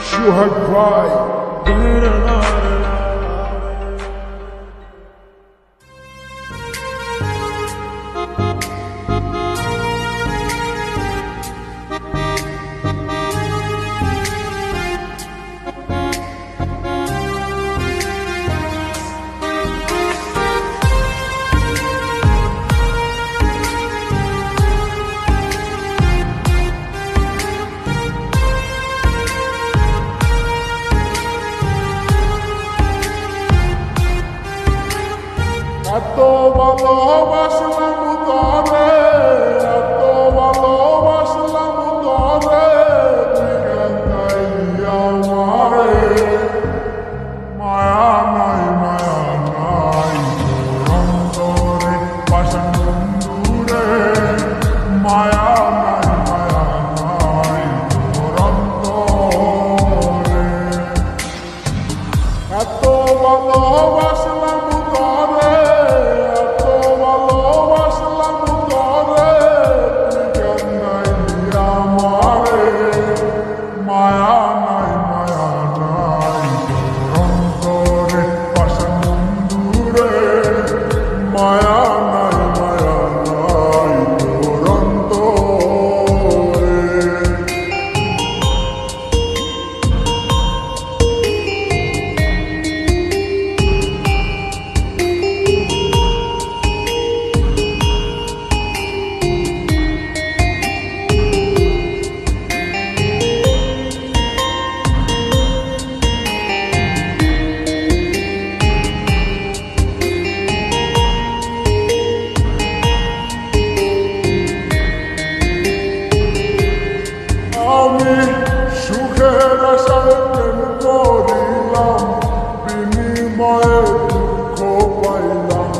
সোহাগ ভাই এত ভালোবাসলাম তরে, এত ভালোবাসলাম তরে, তুই কেন চাইলি আমারে? মায়া নাই তোর অন্তরে পাষাণ বন্ধুরে, মায়া নাই তোর অন্তরে। এত ভালোবাসলাম তরে, এত ভালোবাসলাম তরে, তুই কেন চাইলি আমারে? মায়া নাই তোর অন্তরে পাষাণ বন্ধুরে, মায়া নাই তোর অন্তরে। আমি সুখের আশায় প্রেম করিলাম, বিনিময়ে দুঃখ পাইলাম।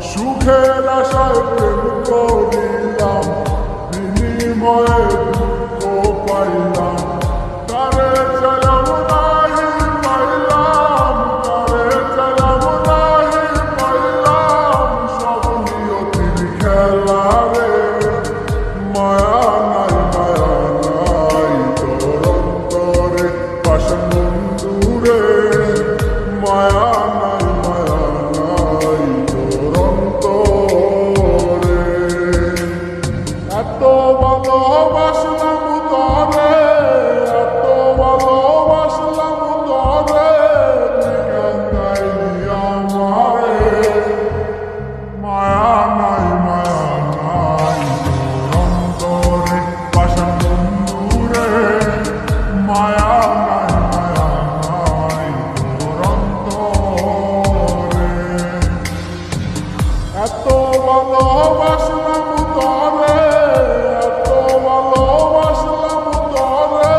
সুখের আশায় প্রেম করিলাম, বিনিময়ে দুঃখ পাইলাম। তারে চাইলাম নাহি পাইলাম, তারে চাইলাম নাহি পাইলাম, সব নিয়তির খেলা রে। মায়া নাই তোর অন্তরে পাষাণ বন্ধুরে, মায়া নাই তোর অন্তরে। এত ভালোবাসলাম তরে, এত ভালোবাসলাম তরে, তুই কেন চাইলি আমারে? মায়া নাই তোর অন্তরে পাষাণ বন্ধুরে, মায়া নাই তোর অন্তরে। এত ভালোবাসলাম তরে, এত ভালোবাসলাম তরে,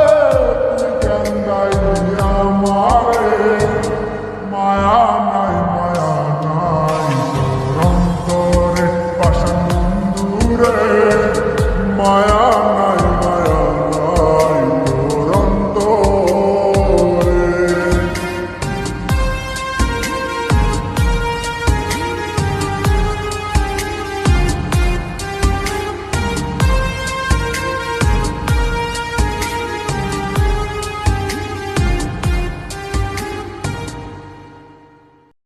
তুই কেন চাইলি আমারে? মায়া